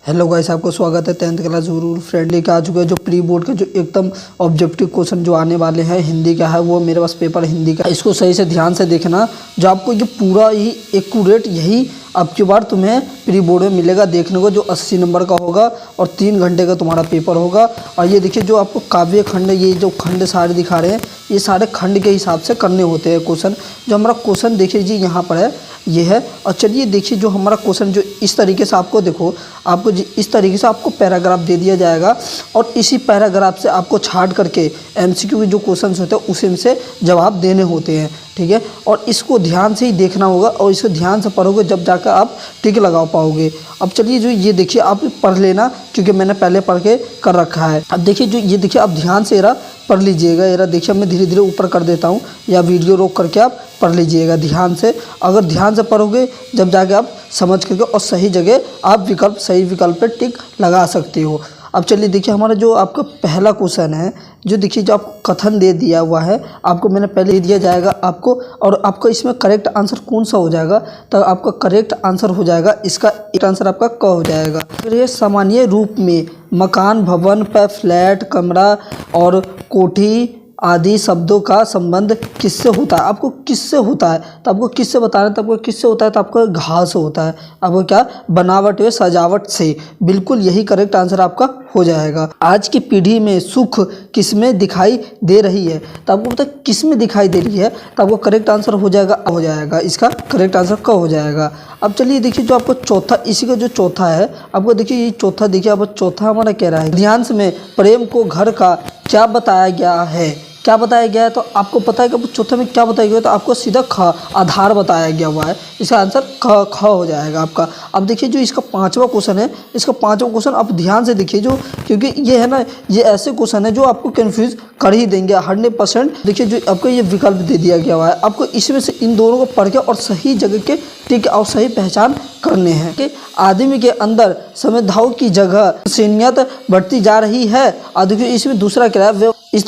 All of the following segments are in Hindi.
हेलो गाइस, आपको स्वागत है 10th क्लास रूल फ्रेंडली का। आ चुका है जो प्री बोर्ड का जो एकदम ऑब्जेक्टिव क्वेश्चन जो आने वाले हैं हिंदी का है, वो मेरे पास पेपर हिंदी का। इसको सही से ध्यान से देखना, जो आपको ये पूरा ही एक्यूरेट यही अब की बार तुम्हें प्री बोर्ड में मिलेगा देखने को, जो 80 नंबर का होगा और 3 घंटे का तुम्हारा पेपर होगा। और ये देखिए जो आपको काव्य खंड, ये जो खंड सारे दिखा रहे हैं, ये सारे खंड के हिसाब से करने होते हैं क्वेश्चन। जो हमारा क्वेश्चन देखिए जी यहाँ पर है, ये है। और चलिए देखिए जो हमारा क्वेश्चन जो इस तरीके से आपको देखो, आपको इस तरीके से आपको पैराग्राफ दे दिया जाएगा और इसी पैराग्राफ से आपको छाट करके एमसीक्यू के जो क्वेश्चंस होते हैं उसी में से जवाब देने होते हैं, ठीक है। और इसको ध्यान से ही देखना होगा और इसको ध्यान से पढ़ोगे जब जाकर आप टिक लगा पाओगे। अब चलिए जो ये देखिए आप पढ़ लेना, क्योंकि मैंने पहले पढ़ के कर रखा है। अब देखिए जो ये देखिए आप ध्यान से एरा पढ़ लीजिएगा। एरा देखिए मैं धीरे धीरे ऊपर कर देता हूँ, या वीडियो रोक करके आप पढ़ लीजिएगा ध्यान से। अगर ध्यान से पढ़ोगे जब जाके आप समझ करके और सही जगह आप विकल्प, सही विकल्प पे टिक लगा सकते हो। अब चलिए देखिए हमारा जो आपका पहला क्वेश्चन है, जो देखिए जो आपको कथन दे दिया हुआ है, आपको मैंने पहले ही दिया जाएगा आपको, और आपका इसमें करेक्ट आंसर कौन सा हो जाएगा, तो आपका करेक्ट आंसर हो जाएगा इसका एक आंसर आपका क हो जाएगा। फिर ये सामान्य रूप में मकान, भवन पर फ्लैट, कमरा और कोठी आदि शब्दों का संबंध किससे होता है? आपको किससे होता है, तो आपको किससे बताना है, तो आपको किससे होता है, तो आपको घास से होता है। आपको क्या, बनावट व सजावट से। बिल्कुल यही करेक्ट आंसर आपका हो जाएगा। आज की पीढ़ी में सुख किसमें दिखाई दे रही है, तो आपको पता है किसमें दिखाई दे रही है, तो आपको करेक्ट आंसर हो जाएगा इसका करेक्ट आंसर क हो जाएगा। अब चलिए देखिए जो आपको चौथा, इसी का जो चौथा है, आपको देखिए ये चौथा देखिए, अब चौथा हमारा कह रहा है ध्यान में प्रेम को घर का क्या बताया गया है, क्या बताया गया है, तो आपको पता है कि चौथे में क्या बताया गया है, तो आपको सीधा ख आधार बताया गया हुआ है। इसका आंसर ख हो जाएगा आपका। अब देखिए जो इसका पांचवा क्वेश्चन है, इसका पांचवा क्वेश्चन आप ध्यान से देखिए, जो क्योंकि ये है ना, ये ऐसे क्वेश्चन है जो आपको कंफ्यूज कर ही देंगे 100%। देखिए जो आपको ये विकल्प दे दिया गया हुआ है, आपको इसमें से इन दोनों को पढ़ के और सही जगह के टिक और सही पहचान करने हैं कि आदमी के अंदर समझदारों की जगह इंसानियत बढ़ती जा रही है। और देखिए इसमें दूसरा क्या है, इस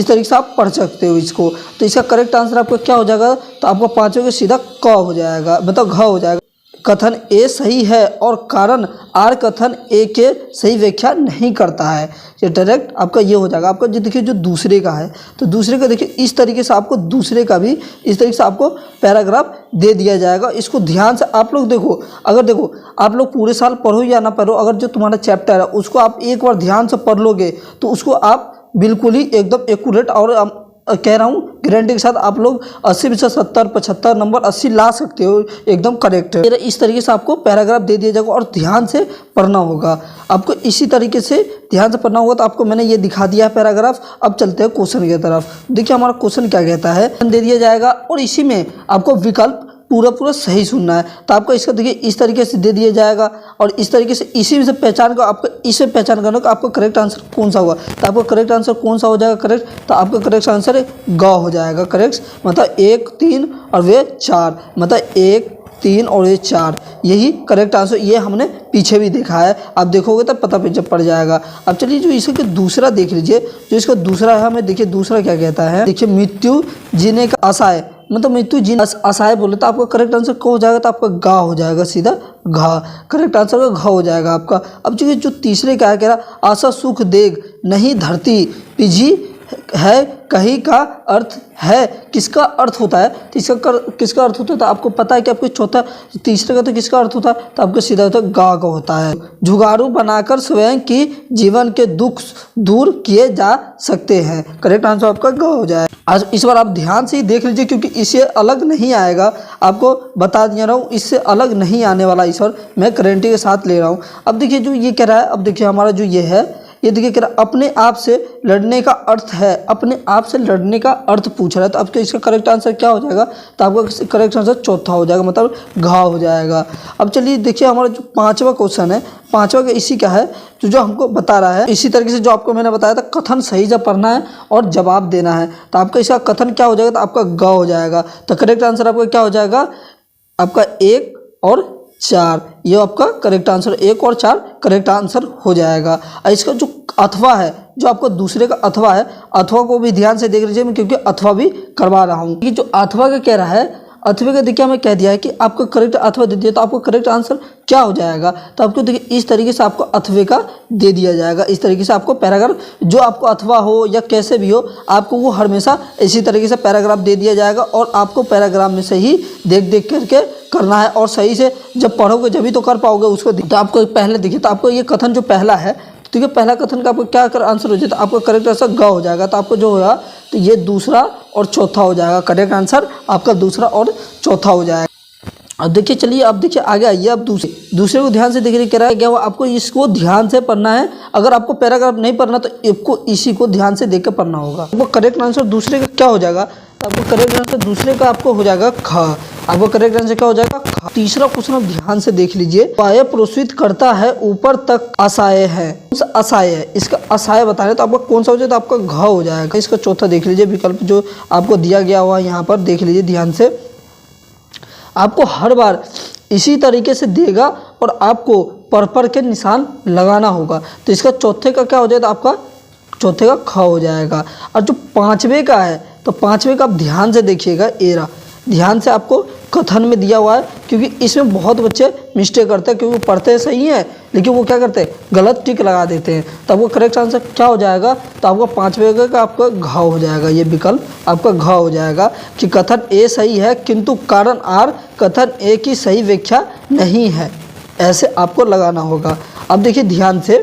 तरीके से आप पढ़ सकते हो इसको। तो इसका करेक्ट आंसर आपका क्या हो जाएगा, तो आपको पांचों के सीधा क हो जाएगा, मतलब घ हो जाएगा। कथन ए सही है और कारण आर कथन ए के सही व्याख्या नहीं करता है। ये डायरेक्ट आपका ये हो जाएगा। आपका जो देखिए जो दूसरे का है, तो दूसरे का देखिए इस तरीके से आपको दूसरे का भी इस तरीके से आपको पैराग्राफ दे दिया जाएगा। इसको ध्यान से आप लोग देखो, अगर देखो आप लोग पूरे साल पढ़ो या ना पढ़ो, अगर जो तुम्हारा चैप्टर है उसको आप एक बार ध्यान से पढ़ लोगे तो उसको आप बिल्कुल ही एकदम एक्यूरेट और कह रहा हूँ गारंटी के साथ आप लोग 80 में से 70, 75 नंबर 80 ला सकते हो, एकदम करेक्ट है। इस तरीके से आपको पैराग्राफ दे दिया जाएगा और ध्यान से पढ़ना होगा। आपको इसी तरीके से ध्यान से पढ़ना होगा। तो आपको मैंने ये दिखा दिया है पैराग्राफ। अब चलते हैं क्वेश्चन की तरफ। देखिए हमारा क्वेश्चन क्या कहता है, दे दिया जाएगा और इसी में आपको विकल्प पूरा सही सुनना है। तो आपको इसका देखिए इस तरीके से दे दिया जाएगा और इस तरीके से इसी में से पहचान को आपको इसे पहचान करना कि आपका करेक्ट आंसर कौन सा होगा। तो आपका करेक्ट आंसर कौन सा हो जाएगा करेक्ट, तो आपका करेक्ट आंसर ग हो जाएगा। करेक्ट मतलब 1, 3 और वे 4, मतलब 1, 3 और ये 4, यही करेक्ट आंसर। ये हमने पीछे भी देखा है, आप देखोगे तो पता जब पड़ जाएगा। अब चलिए जो इसका दूसरा देख लीजिए, जो इसका दूसरा है, हमें देखिए दूसरा क्या कहता है। देखिए मृत्यु जीने का आशा है, मतलब मृत्यु जीने आशाएं बोले तो आपका करेक्ट आंसर क्या हो जाएगा, तो आपका गा हो जाएगा, सीधा घा करेक्ट आंसर का घा हो जाएगा आपका। अब जो तीसरे का है कह रहा आशा सुख देग नहीं धरती पिजी है कहीं का अर्थ है, किसका अर्थ होता है, तो किसका अर्थ होता है, तो आपको पता है कि आपको चौथा तीसरे का तो किसका अर्थ होता है, तो आपको सीधा होता है गा का होता है। जुगाड़ू बनाकर स्वयं की जीवन के दुख दूर किए जा सकते हैं, करेक्ट आंसर आपका गा हो जाए। आज इस बार आप ध्यान से ही देख लीजिए, क्योंकि इससे अलग नहीं आएगा, आपको बता दिया रहा हूँ, इससे अलग नहीं आने वाला इस बार मैं गारंटी के साथ ले रहा हूँ। अब देखिए जो ये कह रहा है, अब देखिए हमारा जो ये है, ये देखिए कह रहा अपने आप से लड़ने का अर्थ है, अपने आप से लड़ने का अर्थ पूछ रहा है। तो अब तो इसका करेक्ट आंसर क्या हो जाएगा, तो आपका करेक्ट आंसर चौथा हो जाएगा, मतलब घा हो जाएगा। अब चलिए देखिए हमारा जो पांचवा क्वेश्चन है, पांचवा का इसी का है, जो हमको बता रहा है इसी तरीके से जो आपको मैंने बताया था, कथन सही जब पढ़ना है और जवाब देना है। तो आपका इसका कथन क्या हो जाएगा, तो आपका ग हो जाएगा। तो करेक्ट आंसर आपका क्या हो जाएगा, आपका 1 और 4, ये आपका करेक्ट आंसर 1 और 4 करेक्ट आंसर हो जाएगा। और इसका जो अथवा है, जो आपको दूसरे का अथवा है, अथवा को भी ध्यान से देख लीजिए, मैं क्योंकि अथवा भी करवा रहा हूँ। ये जो अथवा का कह रहा है, अथवे का देखिए हमें कह दिया है कि आपको करेक्ट अथवा दे दिया, तो आपको करेक्ट आंसर क्या हो जाएगा, तो आपको देखिए इस तरीके से आपको अथवे का दे दिया जाएगा। इस तरीके से आपको पैराग्राफ जो आपको अथवा हो या कैसे भी हो, आपको वो हमेशा इसी तरीके से पैराग्राफ दे दिया जाएगा और आपको पैराग्राफ में से ही देख देख करके करना है और सही से जब पढ़ोगे जब भी तो कर पाओगे उसको। तो आपको पहले देखिए, तो आपको ये कथन जो पहला है, ठीक है, पहला कथन का आपको क्या कर आंसर हो जाता है, आपका करेक्ट आंसर ग हो जाएगा। तो आपको जो होगा तो ये दूसरा और चौथा हो जाएगा, करेक्ट आंसर आपका दूसरा और चौथा हो जाएगा। अब देखिए, चलिए अब देखिए आगे आइए। अब दूसरे को ध्यान से देखिए क्या है, क्या हुआ, आपको इसको ध्यान से पढ़ना है। अगर आपको पैराग्राफ नहीं पढ़ना तो आपको इसी को ध्यान से देख कर पढ़ना होगा। आपको करेक्ट आंसर दूसरे का क्या हो जाएगा, तो आपको करेक्ट आंसर दूसरे का आपको हो जाएगा ख। आपको करेक्ट आंसर क्या हो जाएगा, ख। तीसरा क्वेश्चन आप ध्यान से देख लीजिए। पाए प्रोत्साहित करता है, ऊपर तक असाय है, असाय है, इसका असाय बताना है तो आपका कौन सा हो जाएगा, तो आपका घ हो जाएगा। इसका चौथा देख लीजिए विकल्प जो आपको दिया गया हुआ यहाँ पर, देख लीजिए ध्यान से। आपको हर बार इसी तरीके से देगा और आपको पर के निशान लगाना होगा। तो इसका चौथे का क्या हो जाएगा, आपका चौथे का ख हो जाएगा। और जो पांचवें का है, तो पांचवें का आप ध्यान से देखिएगा, एरा ध्यान से आपको कथन में दिया हुआ है, क्योंकि इसमें बहुत बच्चे मिस्टेक करते हैं, क्योंकि वो पढ़ते सही हैं लेकिन वो क्या करते हैं, गलत टिक लगा देते हैं। तो आपको करेक्ट आंसर क्या हो जाएगा, तो आपका पांचवें का आपका घ हो जाएगा। ये विकल्प आपका घ हो जाएगा कि कथन ए सही है किंतु कारण आर कथन ए की सही व्याख्या नहीं है, ऐसे आपको लगाना होगा। अब देखिए ध्यान से,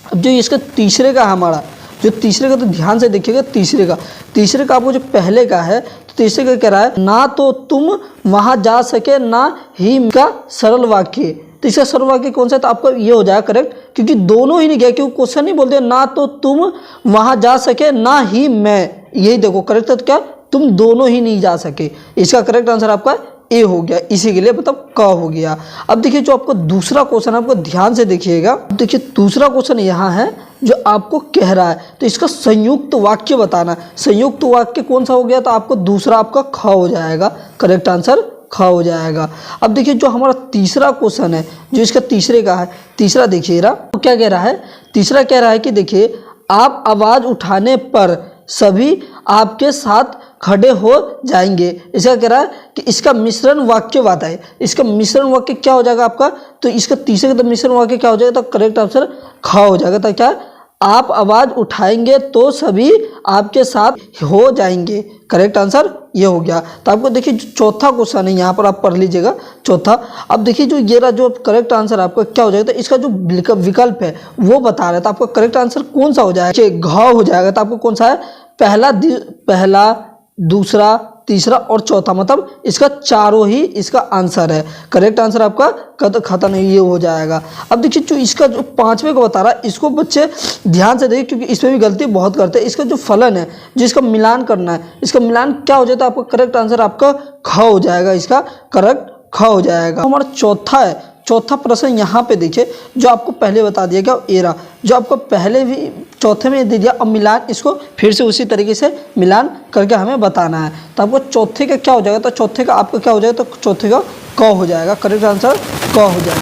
अब जो इसका तीसरे का हमारा जो तीसरे का, तो ध्यान से देखिएगा तीसरे का आपको जो पहले का है, तो तीसरे का कह रहा है ना तो तुम वहां जा सके ना ही का सरल वाक्य। तो इसका सरल वाक्य कौन सा है, तो आपको ये हो जाएगा करेक्ट, क्योंकि दोनों ही नहीं गया, क्योंकि क्वेश्चन नहीं बोलते ना तो तुम वहां जा सके ना ही मैं, यही देखो करेक्ट है, तो क्या तुम दोनों ही नहीं जा सके। इसका करेक्ट आंसर आपका ए हो गया, इसी के लिए मतलब क हो गया। अब देखिए जो आपको दूसरा क्वेश्चन है, आपको ध्यान से देखिएगा। देखिए दूसरा क्वेश्चन यहाँ है जो आपको कह रहा है, तो इसका संयुक्त वाक्य बताना है। संयुक्त वाक्य कौन सा हो गया, तो आपको दूसरा आपका ख हो जाएगा, करेक्ट आंसर ख हो जाएगा। अब देखिए जो हमारा तीसरा क्वेश्चन है, जो इसका तीसरे का है, तीसरा देखिएगा तो क्या कह रहा है, तीसरा कह रहा है कि देखिए आप आवाज उठाने पर सभी आपके साथ खड़े हो जाएंगे। इसका कह रहा है कि इसका मिश्रण वाक्य बताए। इसका मिश्रण वाक्य क्या हो जाएगा आपका, तो इसका तीसरे का तो मिश्रण वाक्य क्या हो जाएगा, तो करेक्ट आंसर ख हो जाएगा। तो क्या आप आवाज उठाएंगे तो सभी आपके साथ हो जाएंगे, करेक्ट आंसर ये हो गया। तो आपको देखिए जो चौथा क्वेश्चन है यहाँ पर आप पढ़ लीजिएगा चौथा। अब देखिए जो ये रहा जो करेक्ट आंसर आपका क्या हो जाएगा, तो इसका जो विकल्प है वो बता रहा है, तो आपका करेक्ट आंसर कौन सा हो जाएगा, घ हो जाएगा। तो आपको कौन सा है, पहला दूसरा तीसरा और चौथा, मतलब इसका चारों ही इसका आंसर है। करेक्ट आंसर आपका खत्म नहीं, ये हो जाएगा। अब देखिए जो इसका जो पांचवें को बता रहा है, इसको बच्चे ध्यान से देखिए, क्योंकि इसमें भी गलती बहुत करते हैं। इसका जो फलन है, जिसका मिलान करना है, इसका मिलान क्या हो जाता है, आपका करेक्ट आंसर आपका ख हो जाएगा, इसका करेक्ट ख हो जाएगा। हमारा चौथा है, चौथा प्रश्न यहाँ पे देखिए जो आपको पहले बता दिया गया एरा, जो आपको पहले भी चौथे में दे दिया, अब मिलान इसको फिर से उसी तरीके से मिलान करके हमें बताना है। तो आपको चौथे का क्या हो जाएगा, तो चौथे का आपका क्या हो जाएगा, तो चौथे का क हो जाएगा, करेक्ट आंसर क हो जाएगा।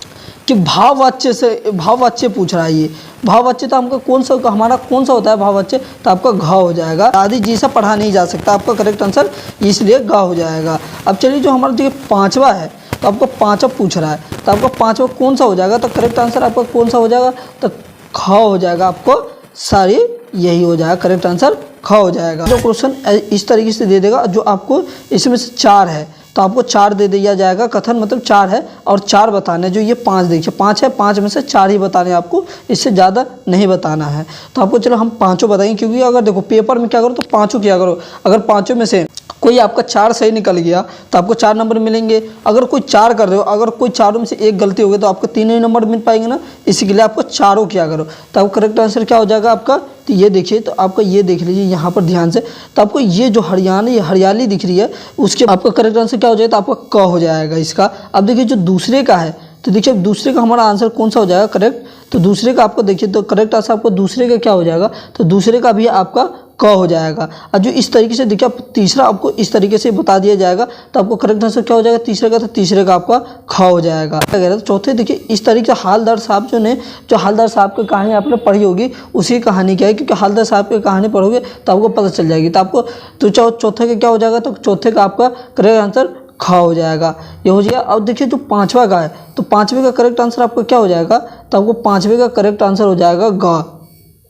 कि भाववाच्य से भाववाच्य पूछ रहा है, ये भाववाच्य तो हमको कौन सा, हमारा कौन सा होता है भाववाच्य, तो आपका घ हो जाएगा। आदि जी से पढ़ा नहीं जा सकता, आपका करेक्ट आंसर इसलिए घ हो जाएगा। अब चलिए जो हमारा देखिए पांचवा है, तो आपको पांचवा पूछ रहा है, तो आपका पांचवा कौन सा हो जाएगा, तो करेक्ट आंसर आपका कौन सा हो जाएगा, तो ख हो जाएगा। आपको सारी यही हो जाएगा, करेक्ट आंसर ख हो जाएगा। जो क्वेश्चन इस तरीके से दे देगा, जो आपको इसमें से 4 है तो आपको 4 दे दिया जाएगा। कथन मतलब 4 है और 4 बताने, जो ये 5 देखिए 5 है, 5 में से 4 ही बताने आपको, इससे ज़्यादा नहीं बताना है। तो आपको चलो हम पाँचों बताएंगे, क्योंकि अगर देखो पेपर में क्या करो तो पाँचों किया करो। अगर पाँचों में से कोई आपका 4 सही निकल गया तो आपको 4 नंबर मिलेंगे। अगर कोई 4 कर रहे हो, अगर कोई चारों में से एक गलती हो गई तो आपको 3 ही नंबर मिल पाएंगे ना, इसी के लिए आपको चारों किया करो। तो आपको करेक्ट आंसर क्या हो जाएगा आपका, तो ये देखिए, तो आपका ये देख लीजिए यहाँ पर ध्यान से, तो आपको ये जो हरियाली दिख रही है उसके आपका करेक्ट आंसर क्या हो जाएगा, तो आपका क हो जाएगा इसका। अब देखिए जो दूसरे का है, तो देखिए दूसरे का हमारा आंसर कौन सा हो जाएगा करेक्ट, तो दूसरे का आपको देखिए, तो करेक्ट आंसर आपको दूसरे का क्या हो जाएगा, तो दूसरे का भी आपका क हो जाएगा। और जो इस तरीके से देखिए, आप तीसरा आपको इस तरीके से बता दिया जाएगा तो आपको करेक्ट आंसर क्या हो जाएगा तीसरे का, तो तीसरे का आपका ख हो जाएगा। तो चौथे देखिए, इस तरीके से हालदार साहब जो हालदार साहब की कहानी आपने पढ़ी होगी उसी कहानी क्या है, क्योंकि हालदार साहब की कहानी पढ़ोगे तो आपको पता चल जाएगी। तो आपको तो चौथे का क्या हो जाएगा, तो चौथे का आपका करेक्ट आंसर ख हो जाएगा, ये हो जाएगा। अब देखिए जो पांचवा का है, तो पांचवे का करेक्ट आंसर आपका क्या हो जाएगा, तो आपको पांचवे का करेक्ट आंसर हो जाएगा ग,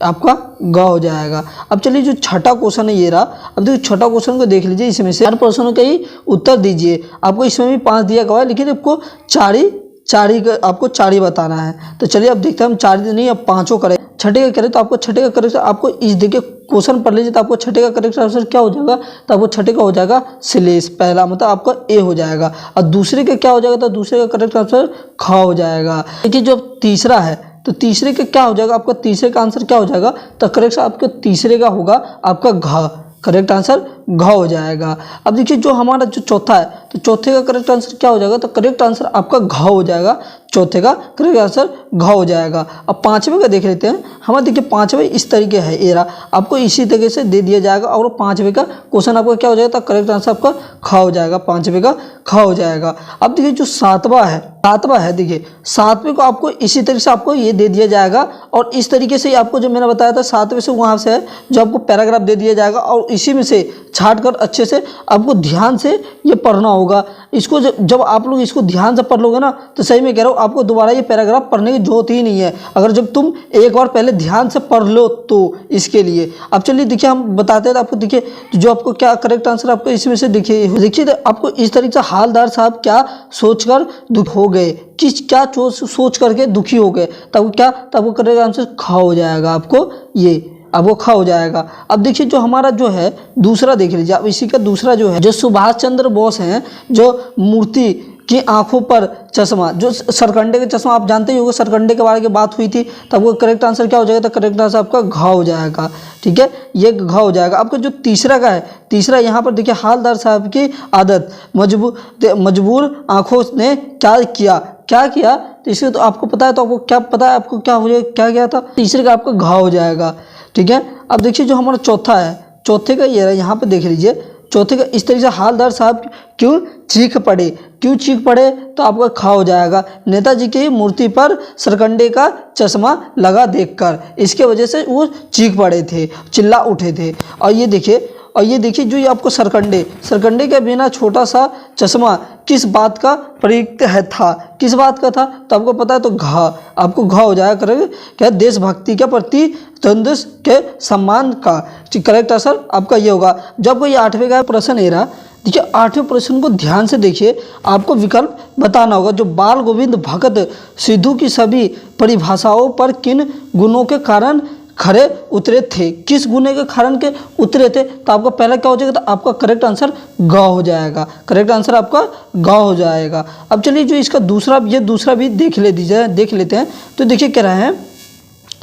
आपका ग हो जाएगा। अब चलिए जो छठा क्वेश्चन है ये रहा। अब देखिए छठा क्वेश्चन को देख लीजिए, इसमें से 4 प्रश्नों का ही उत्तर दीजिए। आपको इसमें भी 5 दिया गया है, लेकिन आपको चार ही बताना है। तो चलिए अब देखते हैं, हम 4 नहीं अब 5 करें। छठे का करें तो आपको छठे का करेक्ट, आपको इस देखिए क्वेश्चन पढ़ लीजिए तो आपको छठे का करेक्ट आंसर क्या हो जाएगा, तो आपको छठे का हो जाएगा श्लेष, पहला मतलब आपका ए हो जाएगा। और दूसरे का क्या हो जाएगा, तो दूसरे का करेक्ट आंसर ख हो जाएगा। देखिए जो तीसरा है, तो तीसरे का क्या हो जाएगा, आपका तीसरे का आंसर क्या हो जाएगा, तो करेक्ट आपके तीसरे का होगा आपका घ, करेक्ट आंसर घ हो जाएगा। अब देखिए जो हमारा जो चौथा है, तो चौथे का करेक्ट आंसर क्या हो जाएगा, तो करेक्ट आंसर आपका घ हो जाएगा, चौथे का करेक्ट आंसर घ हो जाएगा। अब पांचवे का देख लेते हैं। हमारा देखिए पांचवे इस तरीके है, एरा आपको इसी तरीके से दे दिया जाएगा और पांचवे का क्वेश्चन आपका क्या हो जाएगा, तो करेक्ट आंसर आपका ख हो जाएगा, पांचवे का ख हो जाएगा। अब देखिए जो सातवां है, देखिए सातवें को आपको इसी तरीके से आपको ये दे दिया जाएगा और इस तरीके से आपको जो मैंने बताया था सातवें से वहाँ से है जो आपको पैराग्राफ दे दिया जाएगा और इसी में से छाट कर अच्छे से आपको ध्यान से ये पढ़ना होगा। इसको जब आप लोग इसको ध्यान से पढ़ लोगे ना, तो सही में कह रहा हूँ आपको दोबारा ये पैराग्राफ पढ़ने की जरूरत ही नहीं है, अगर जब तुम एक बार पहले ध्यान से पढ़ लो तो इसके लिए। अब चलिए देखिए हम बताते हैं आपको, देखिए जो आपको क्या करेक्ट आंसर आपको इसमें से देखिए आपको इस तरीके से हालदार साहब क्या सोचकर दुख हो गए, क्या सोच करके दुखी हो गए, तब आपको करेक्ट आंसर ख हो जाएगा, आपको ये अब वो ख हो जाएगा। अब देखिए जो हमारा जो है दूसरा देख लीजिए, अब इसी का दूसरा जो है, जो सुभाष चंद्र बोस हैं, जो मूर्ति की आंखों पर चश्मा, जो सरकंडे का चश्मा आप जानते ही होंगे, सरकंडे के बारे में बात हुई थी, तब वो करेक्ट आंसर क्या हो जाएगा, तो करेक्ट आंसर आपका घ हो जाएगा। ठीक है, ये घ हो जाएगा। आपका जो तीसरा का है, तीसरा यहाँ पर देखिए हालदार साहब की आदत, मजबूर आंखों ने क्या किया, तो इससे तो आपको पता है, तो आपको क्या पता है, आपको क्या हो जाएगा, क्या किया था, तीसरे का आपका घ हो जाएगा। ठीक है, अब देखिए जो हमारा चौथा है, चौथे का ये यहाँ पे देख लीजिए, चौथे का इस तरीके से हालदार साहब क्यों चीख पड़े, तो आपका ख हो जाएगा, नेताजी की मूर्ति पर सरकंडे का चश्मा लगा देखकर, इसके वजह से वो चीख पड़े थे, चिल्ला उठे थे। और ये देखिए जो ये आपको सरकंडे के बिना छोटा सा चश्मा किस बात का प्रतीक था, किस बात का था, तो आपको पता है, तो आपको घ हो जाएगा करेक्ट, क्या देशभक्ति के प्रति तंदुरुस्त के सम्मान का करेक्ट आंसर आपका ये होगा। जब कोई 8वें का प्रश्न है रहा, देखिए 8वें प्रश्न को ध्यान से देखिए, आपको विकल्प बताना होगा। जो बाल गोविंद भगत सिद्धू की सभी परिभाषाओं पर किन गुणों के कारण खरे उतरे थे, किस गुने के कारण के उतरे थे, तो आपका पहला क्या हो जाएगा, तो आपका करेक्ट आंसर ग हो जाएगा, करेक्ट आंसर आपका ग हो जाएगा। अब चलिए जो इसका दूसरा भी देख लेते हैं। तो देखिए कह रहा है,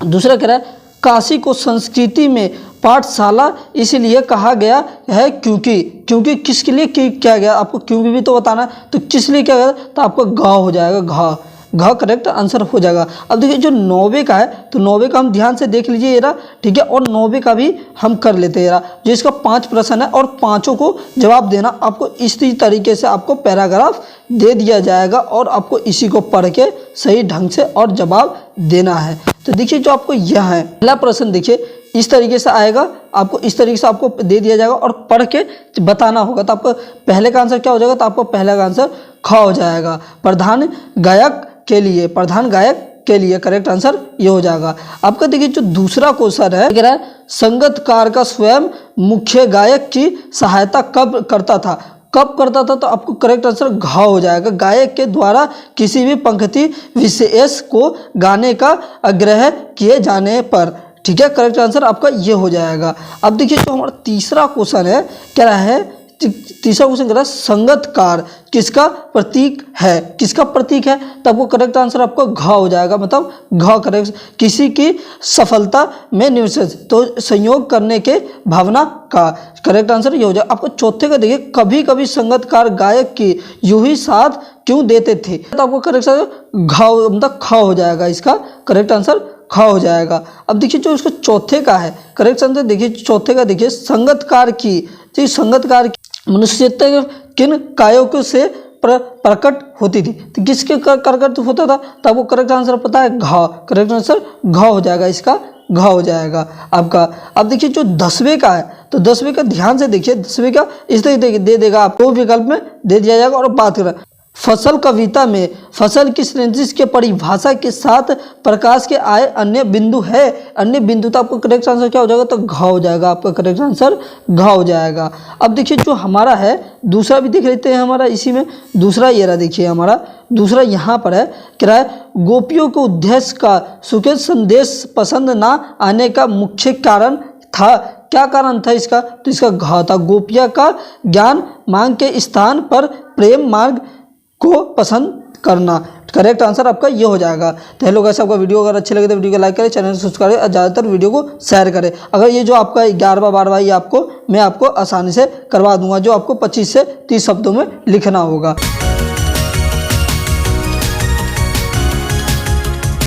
दूसरा कह रहा है, काशी को संस्कृति में पाठशाला इसलिए कहा गया है क्योंकि किसके लिए क्या गया, आपको क्योंकि भी तो बताना है, तो किस लिए क्या गया, तो आपका घ हो जाएगा, घ करेक्ट आंसर हो जाएगा। अब देखिए जो 9वें का है, तो 9वें का हम ध्यान से देख लीजिए येरा, ठीक है, और 9वें का भी हम कर लेते हैं येरा। जो इसका 5 प्रश्न है और पांचों को जवाब देना, आपको इसी तरीके से आपको पैराग्राफ दे दिया जाएगा और आपको इसी को पढ़ के सही ढंग से और जवाब देना है। तो देखिए जो आपको यह है पहला प्रश्न, देखिए इस तरीके से आएगा, आपको इस तरीके से आपको दे दिया जाएगा और पढ़ के बताना होगा। तो आपको पहले का आंसर क्या हो जाएगा, तो आपको पहले का आंसर ख हो जाएगा। प्रधान गायक के लिए करेक्ट आंसर ये हो जाएगा। आपका देखिए जो दूसरा क्वेश्चन है, कह रहा है संगीतकार का स्वयं मुख्य गायक की सहायता कब करता था, तो आपको करेक्ट आंसर घ हो जाएगा। गायक के द्वारा किसी भी पंक्ति विशेष को गाने का आग्रह किए जाने पर, ठीक है, करेक्ट आंसर आपका ये हो जाएगा। अब देखिए जो हमारा तीसरा क्वेश्चन है, कह रहा है, तीसरा क्वेश्चन कह रहा है संगीतकार किसका प्रतीक है, तो आपको करेक्ट आंसर आपको घ हो जाएगा, मतलब घ करेक्ट। किसी की सफलता में निवेश, तो संयोग करने के भावना का, करेक्ट आंसर ये हो जाएगा। आपको चौथे का देखिए, कभी कभी संगीतकार गायक की यूं ही साथ क्यों देते थे, तो आपको करेक्ट आंसर घ मतलब ख हो जाएगा, इसका करेक्ट आंसर ख हो जाएगा। अब देखिए जो इसको चौथे का है करेक्ट आंसर, देखिए चौथे का देखिए संगतकार की, तो संगतकार की मनुष्यता के किन कायों से प्रकट होती थी, तो किसके प्रकट होता था, तो आपको करेक्ट आंसर पता है घ, करेक्ट आंसर घ हो जाएगा, इसका घ हो जाएगा आपका। अब देखिए जो 10वें का है, तो 10वें का ध्यान से देखिए, 10वें का इस तरीके दे देगा आपको, विकल्प में दे दिया जाएगा। और बात करें फसल कविता में फसल की श्रेणी के परिभाषा के साथ प्रकाश के आए अन्य बिंदु है, अन्य बिंदु, तो आपको करेक्ट आंसर क्या हो जाएगा, तो घ हो जाएगा, आपका करेक्ट आंसर घ हो जाएगा। अब देखिए जो हमारा है दूसरा भी देख लेते हैं हमारा इसी में, दूसरा ये रहा, देखिए हमारा दूसरा यहाँ पर है क्या है, गोपियों को उद्देश्य का सुखद संदेश पसंद ना आने का मुख्य कारण था, क्या कारण था इसका, तो इसका घ था, गोपिया का ज्ञान मांग के स्थान पर प्रेम मार्ग को पसंद करना, करेक्ट आंसर आपका ये हो जाएगा। तो हेलो गाइस, आपका वीडियो अगर अच्छे लगे तो वीडियो को लाइक करें, चैनल को सब्सक्राइब करें और ज़्यादातर वीडियो को शेयर करें। अगर ये जो आपका 11वां 12वां ये आपको मैं आपको आसानी से करवा दूंगा, जो आपको 25 से 30 शब्दों में लिखना होगा।